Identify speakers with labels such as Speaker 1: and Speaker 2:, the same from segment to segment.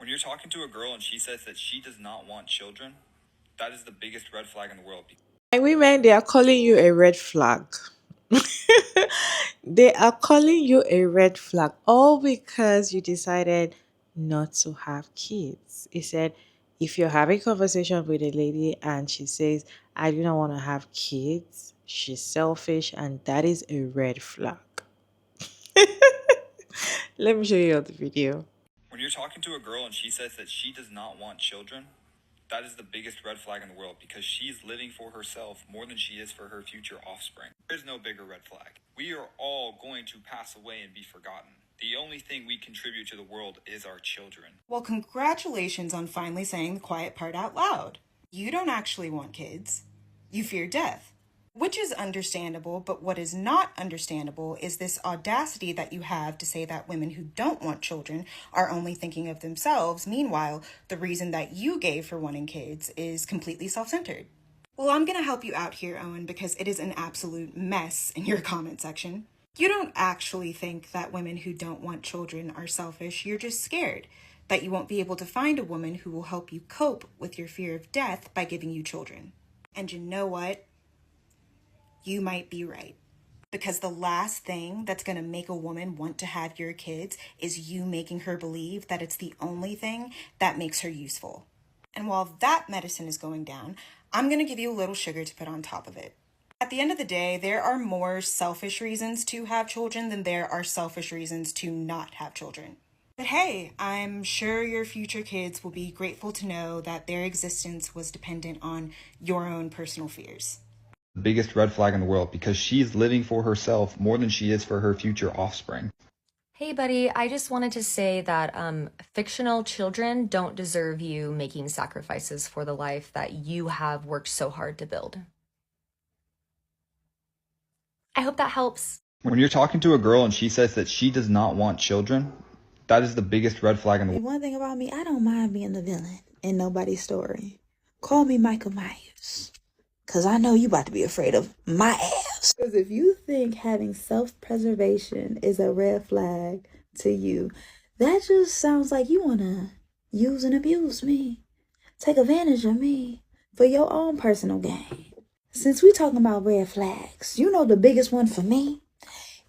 Speaker 1: When you're talking to a girl and she says that she does not want children, that is the biggest red flag in the world.
Speaker 2: And women, they are calling you a red flag. They are calling you a red flag all because you decided not to have kids. He said, if you're having conversation with a lady and she says, I do not want to have kids, she's selfish, and that is a red flag. Let me show you the video.
Speaker 1: When you're talking to a girl and she says that she does not want children, that is the biggest red flag in the world because she's living for herself more than she is for her future offspring. There is no bigger red flag. We are all going to pass away and be forgotten. The only thing we contribute to the world is our children.
Speaker 3: Well, congratulations on finally saying the quiet part out loud. You don't actually want kids. You fear death. Which is understandable, but what is not understandable is this audacity that you have to say that women who don't want children are only thinking of themselves. Meanwhile, the reason that you gave for wanting kids is completely self-centered. Well, I'm going to help you out here, Owen, because it is an absolute mess in your comment section. You don't actually think that women who don't want children are selfish. You're just scared that you won't be able to find a woman who will help you cope with your fear of death by giving you children. And you know what? You might be right. Because the last thing that's going to make a woman want to have your kids is you making her believe that it's the only thing that makes her useful. And while that medicine is going down, I'm going to give you a little sugar to put on top of it. At the end of the day, there are more selfish reasons to have children than there are selfish reasons to not have children. But hey, I'm sure your future kids will be grateful to know that their existence was dependent on your own personal fears.
Speaker 1: The biggest red flag in the world because she's living for herself more than she is for her future offspring.
Speaker 4: Hey, buddy, I just wanted to say that fictional children don't deserve you making sacrifices for the life that you have worked so hard to build. I hope that helps.
Speaker 1: When you're talking to a girl and she says that she does not want children, that is the biggest red flag in the world.
Speaker 5: One thing about me, I don't mind being the villain in nobody's story. Call me Michael Myers. Because I know you about to be afraid of my ass. Because if you think having self-preservation is a red flag to you, that just sounds like you want to use and abuse me. Take advantage of me for your own personal gain. Since we talking about red flags, you know the biggest one for me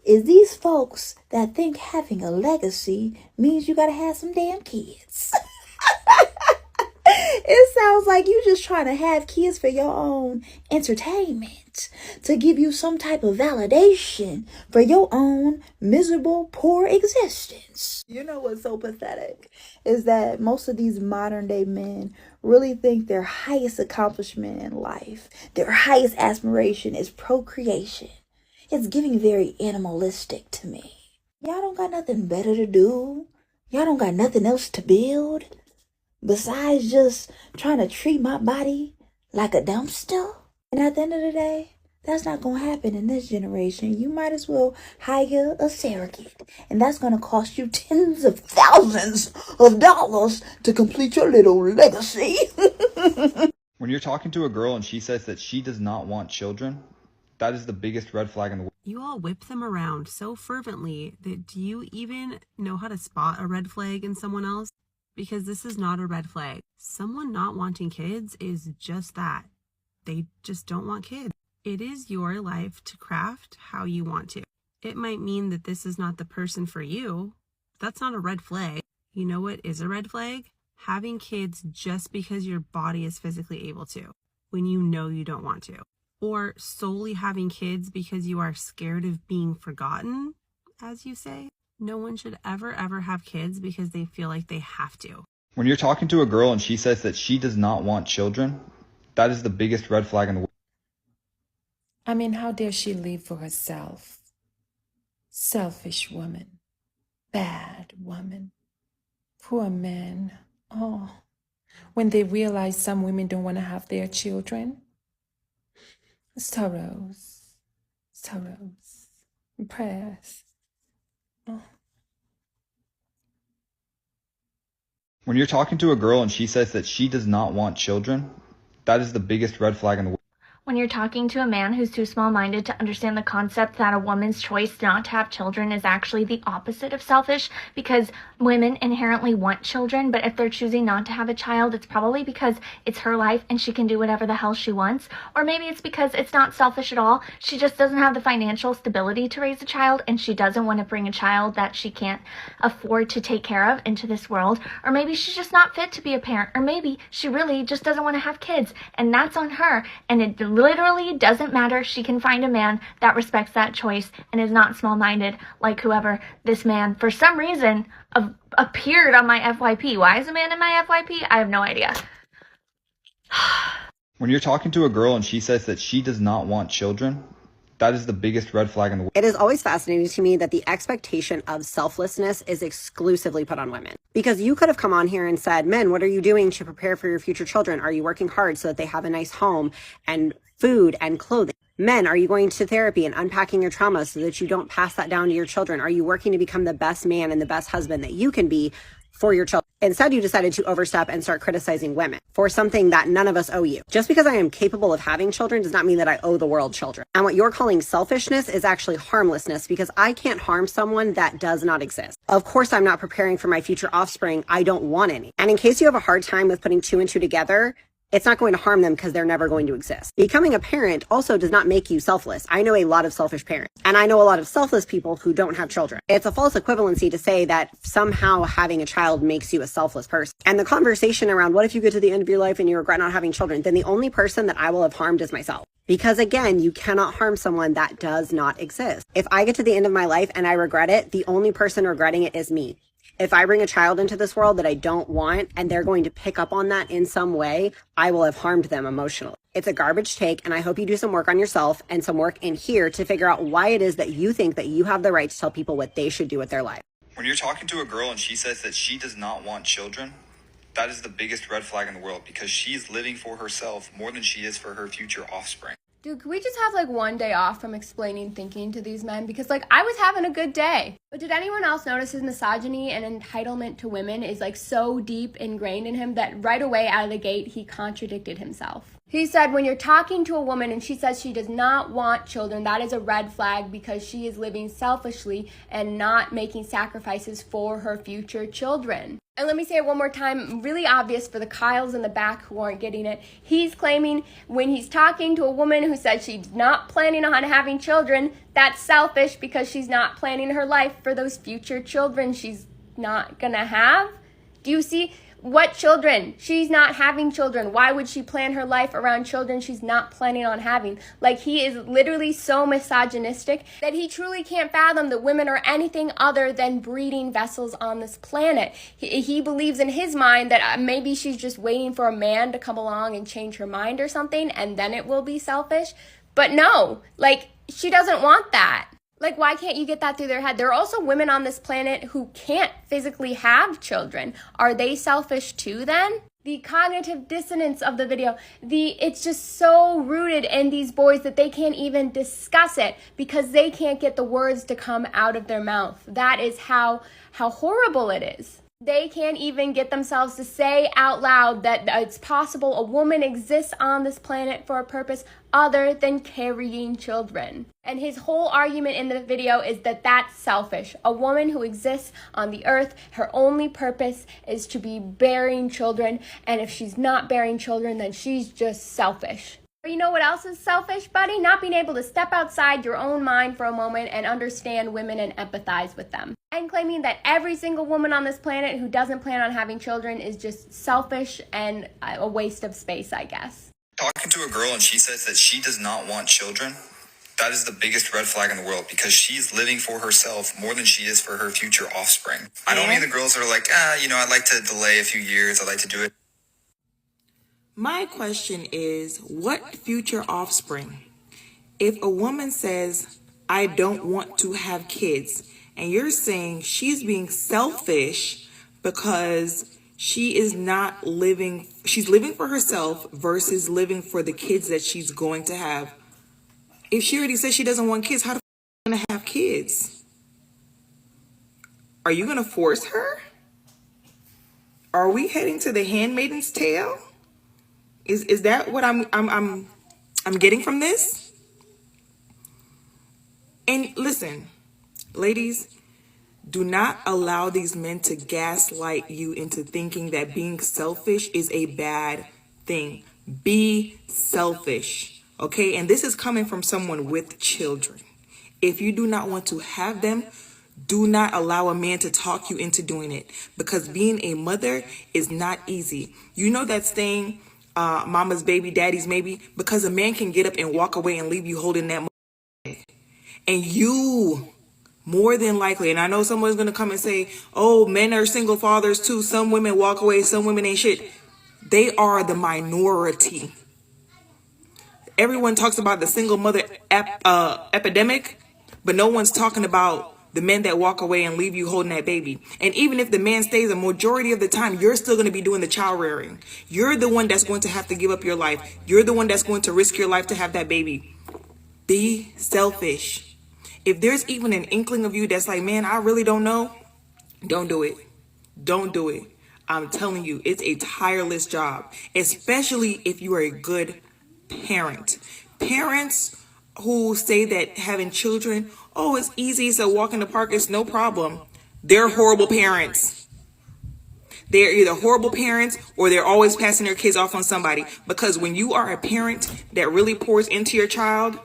Speaker 5: is these folks that think having a legacy means you got to have some damn kids. It sounds like you just trying to have kids for your own entertainment, to give you some type of validation for your own miserable, poor existence. You know what's so pathetic is that most of these modern day men really think their highest accomplishment in life, their highest aspiration is procreation. It's giving very animalistic to me. Y'all don't got nothing better to do. Y'all don't got nothing else to build. Besides just trying to treat my body like a dumpster. And at the end of the day, that's not going to happen in this generation. You might as well hire a surrogate. And that's going to cost you tens of thousands of dollars to complete your little legacy.
Speaker 1: When you're talking to a girl and she says that she does not want children, that is the biggest red flag in the world.
Speaker 6: You all whip them around so fervently that do you even know how to spot a red flag in someone else? Because this is not a red flag. Someone not wanting kids is just that. They just don't want kids. It is your life to craft how you want to. It might mean that this is not the person for you. That's not a red flag. You know what is a red flag? Having kids just because your body is physically able to, when you know you don't want to. Or solely having kids because you are scared of being forgotten, as you say. No one should ever have kids because they feel like they have to.
Speaker 1: When you're talking to a girl and she says that she does not want children, that is the biggest red flag in the world.
Speaker 7: I mean, how dare she live for herself? Selfish woman. Bad woman. Poor men. Oh, when they realize some women don't want to have their children. Sorrows. Prayers. Oh.
Speaker 1: When you're talking to a girl and she says that she does not want children, that is the biggest red flag in the world.
Speaker 8: When you're talking to a man who's too small-minded to understand the concept that a woman's choice not to have children is actually the opposite of selfish, because women inherently want children, but if they're choosing not to have a child, it's probably because it's her life and she can do whatever the hell she wants. Or maybe it's because it's not selfish at all. She just doesn't have the financial stability to raise a child, and she doesn't want to bring a child that she can't afford to take care of into this world. Or maybe she's just not fit to be a parent. Or maybe she really just doesn't want to have kids, and that's on her. And it literally doesn't matter. She can find a man that respects that choice and is not small-minded like whoever this man, for some reason, appeared on my FYP. Why is a man in my FYP? I have no idea.
Speaker 1: When you're talking to a girl and she says that she does not want children, that is the biggest red flag in the world.
Speaker 9: It is always fascinating to me that the expectation of selflessness is exclusively put on women. Because you could have come on here and said, men, what are you doing to prepare for your future children? Are you working hard so that they have a nice home and food and clothing? Men, are you going to therapy and unpacking your trauma so that you don't pass that down to your children? Are you working to become the best man and the best husband that you can be for your children? Instead, you decided to overstep and start criticizing women for something that none of us owe you. Just because I am capable of having children does not mean that I owe the world children. And what you're calling selfishness is actually harmlessness, because I can't harm someone that does not exist. Of course, I'm not preparing for my future offspring. I don't want any. And in case you have a hard time with putting two and two together, it's not going to harm them because they're never going to exist. Becoming a parent also does not make you selfless. I know a lot of selfish parents, and I know a lot of selfless people who don't have children. It's a false equivalency to say that somehow having a child makes you a selfless person. And the conversation around what if you get to the end of your life and you regret not having children, then the only person that I will have harmed is myself. Because again, you cannot harm someone that does not exist. If I get to the end of my life and I regret it, the only person regretting it is me. If I bring a child into this world that I don't want and they're going to pick up on that in some way, I will have harmed them emotionally. It's a garbage take, and I hope you do some work on yourself and some work in here to figure out why it is that you think that you have the right to tell people what they should do with their life.
Speaker 1: When you're talking to a girl and she says that she does not want children, that is the biggest red flag in the world, because she's living for herself more than she is for her future offspring.
Speaker 10: Dude, could we just have like one day off from explaining thinking to these men? Because like I was having a good day. But did anyone else notice his misogyny and entitlement to women is like so deep ingrained in him that right away out of the gate he contradicted himself? He said when you're talking to a woman and she says she does not want children, that is a red flag because she is living selfishly and not making sacrifices for her future children. And let me say it one more time, really obvious for the Kyles in the back who aren't getting it. He's claiming when he's talking to a woman who said she's not planning on having children, that's selfish because she's not planning her life for those future children she's not gonna have. Do you see? What children? She's not having children. Why would she plan her life around children she's not planning on having? Like, he is literally so misogynistic that he truly can't fathom that women are anything other than breeding vessels on this planet. He believes in his mind that maybe she's just waiting for a man to come along and change her mind or something, and then it will be selfish. But no, like, she doesn't want that. Like, why can't you get that through their head? There are also women on this planet who can't physically have children. Are they selfish too then? The cognitive dissonance of the video, it's just so rooted in these boys that they can't even discuss it because they can't get the words to come out of their mouth. That is how horrible it is. They can't even get themselves to say out loud that it's possible a woman exists on this planet for a purpose other than carrying children. And his whole argument in the video is that that's selfish. A woman who exists on the earth, her only purpose is to be bearing children. And if she's not bearing children, then she's just selfish. But you know what else is selfish, buddy? Not being able to step outside your own mind for a moment and understand women and empathize with them. And claiming that every single woman on this planet who doesn't plan on having children is just selfish and a waste of space, I guess.
Speaker 1: Talking to a girl and she says that she does not want children, that is the biggest red flag in the world, because she's living for herself more than she is for her future offspring. I don't mean the girls that are like, I'd like to delay a few years. I'd like to do it.
Speaker 11: My question is, what future offspring? If a woman says, I don't want to have kids, and you're saying she's being selfish because she's living for herself versus living for the kids that she's going to have. If she already says she doesn't want kids, how the f*** are you going to have kids? Are you going to force her? Are we heading to the Handmaid's Tale? Is that what I'm I'm getting from this? And listen, ladies, do not allow these men to gaslight you into thinking that being selfish is a bad thing. Be selfish, okay? And this is coming from someone with children. If you do not want to have them, do not allow a man to talk you into doing it, because being a mother is not easy. You know that saying, mama's baby, daddy's maybe? Because a man can get up and walk away and leave you holding that. And you, more than likely, and I know someone's going to come and say, oh, men are single fathers too. Some women walk away, some women ain't shit. They are the minority. Everyone talks about the single mother epidemic, but no one's talking about the men that walk away and leave you holding that baby. And even if the man stays, a majority of the time, you're still going to be doing the child rearing. You're the one that's going to have to give up your life. You're the one that's going to risk your life to have that baby. Be selfish. If there's even an inkling of you that's like, man, I really don't know, don't do it. Don't do it. I'm telling you, it's a tireless job, especially if you are a good parent. Parents who say that having children, oh, it's easy, so walk in the park, it's no problem. They're horrible parents. They're either horrible parents or they're always passing their kids off on somebody. Because when you are a parent that really pours into your child,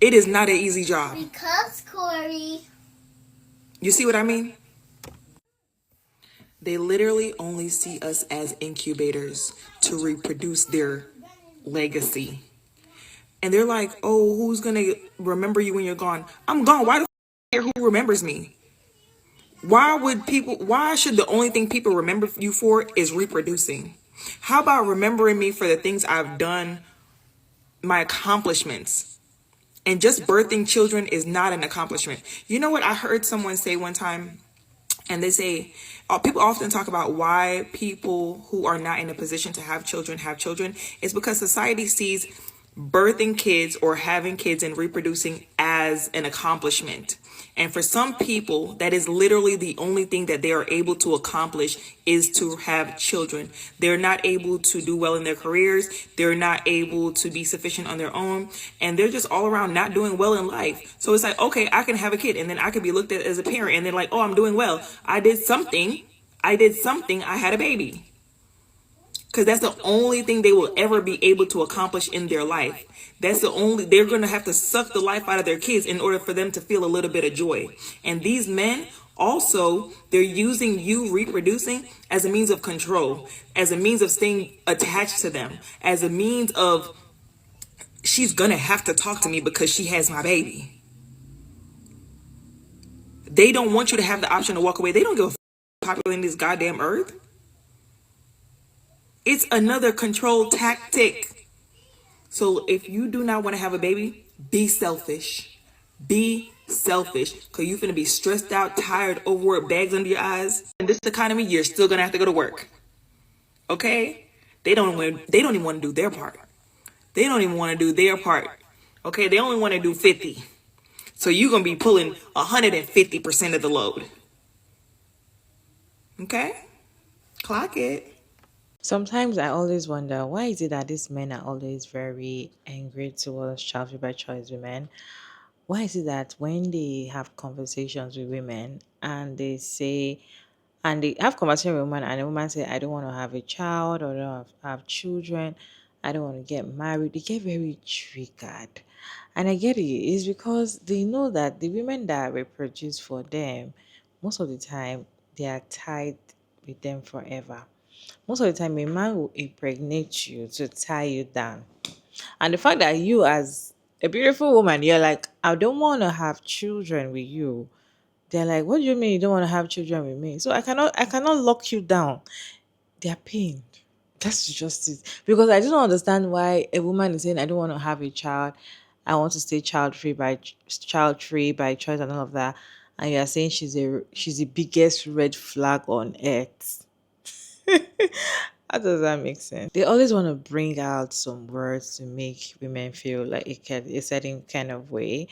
Speaker 11: it is not an easy job.
Speaker 12: Because, Corey.
Speaker 11: You see what I mean? They literally only see us as incubators to reproduce their legacy. And they're like, oh, who's going to remember you when you're gone? I'm gone. Why the care who remembers me? Why should the only thing people remember you for is reproducing? How about remembering me for the things I've done, my accomplishments? And just birthing children is not an accomplishment. You know what I heard someone say one time? And they say, people often talk about why people who are not in a position to have children. It's because society sees birthing kids or having kids and reproducing as an accomplishment. And for some people, that is literally the only thing that they are able to accomplish is to have children. They're not able to do well in their careers. They're not able to be sufficient on their own. And they're just all around not doing well in life. So it's like, okay, I can have a kid and then I can be looked at as a parent and they're like, oh, I'm doing well. I did something. I had a baby. Because that's the only thing they will ever be able to accomplish in their life. They're going to have to suck the life out of their kids in order for them to feel a little bit of joy. And these men also, they're using you reproducing as a means of control, as a means of staying attached to them, as a means of, she's going to have to talk to me because she has my baby. They don't want you to have the option to walk away. They don't give a populating this goddamn earth. It's another control tactic. So if you do not want to have a baby, be selfish. Be selfish. Because you're going to be stressed out, tired, overworked, bags under your eyes. In this economy, you're still going to have to go to work. Okay? They don't even want to do their part. They don't even want to do their part. Okay? They only want to do 50. So you're going to be pulling 150% of the load. Okay? Clock it.
Speaker 2: Sometimes I always wonder, why is it that these men are always very angry towards child free by choice women? Why is it that when they have conversations with women and they say, and they have conversation with women and the woman say, I don't want to have a child or I don't have children, I don't want to get married, they get very triggered. And I get it. It's because they know that the women that reproduce for them, most of the time, they are tied with them forever. Most of the time, a man will impregnate you to tie you down. And the fact that you, as a beautiful woman, you're like, I don't want to have children with you. They're like, what do you mean you don't want to have children with me? So I cannot lock you down. They're pained. That's just it. Because I don't understand why a woman is saying, I don't want to have a child. I want to stay child free by choice and all of that. And you're saying she's the biggest red flag on earth. How does that make sense? They always want to bring out some words to make women feel like a certain kind of way.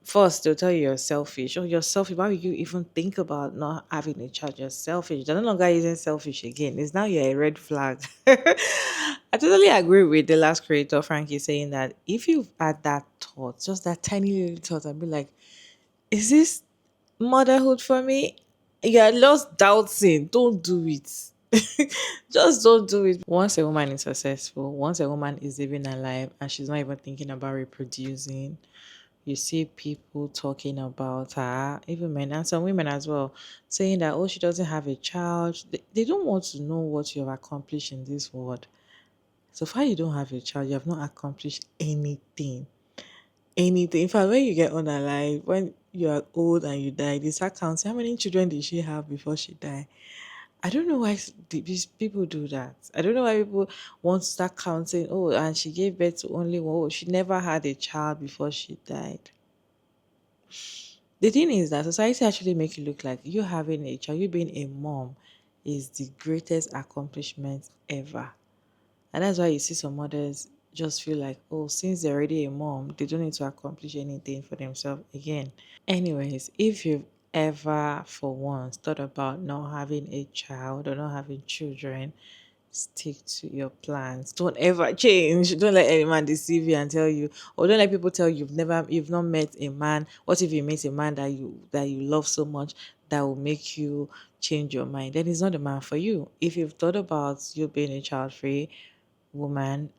Speaker 2: First, they'll tell you you're selfish. Oh, you're selfish. Why would you even think about not having a child? You're selfish. They're no longer using selfish again. It's now you're a red flag. I totally agree with the last creator, Frankie, saying that if you've had that thought, just that tiny little thought, and be like, is this motherhood for me? You're lost doubting. Don't do it. Just don't do it. Once a woman is successful, once a woman is living her life and she's not even thinking about reproducing, you see people talking about her, even men and some women as well, saying that, oh, she doesn't have a child. They don't want to know what you have accomplished in this world. So far, you don't have a child, you have not accomplished anything. Anything. In fact, when you get on alive, when you are old and you die, they start counting how many children did she have before she died. I don't know why these people do that. I don't know why people want to start counting. Oh, and she gave birth to only one. Oh, she never had a child before she died. The thing is that society actually make you look like you having a child, you being a mom, is the greatest accomplishment ever. And that's why you see some mothers just feel like, oh, since they're already a mom, they don't need to accomplish anything for themselves again. Anyways, if you've ever for once thought about not having a child or not having children, stick to your plans. Don't ever change. Don't let any man deceive you and tell you, or don't let people tell you you've not met a man. What if you meet a man that you love so much that will make you change your mind? Then he's not the man for you. If you've thought about you being a child free woman,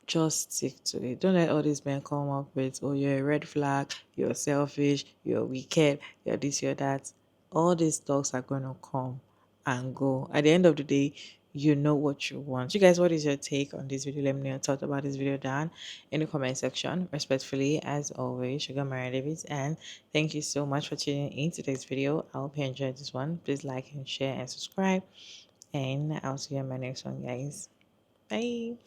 Speaker 2: just stick to it. Don't let all these men come up with, oh, you're a red flag, you're selfish, you're wicked, you're this, you're that. All these talks are going to come and go. At the end of the day, you know what you want. You guys, what is your take on this video? Let me know your thoughts about this video down in the comment section. Respectfully, as always, Sugar Maria Davis, and thank you so much for tuning in today's video. I hope you enjoyed this one. Please like and share and subscribe, and I'll see you in my next one, guys. Bye.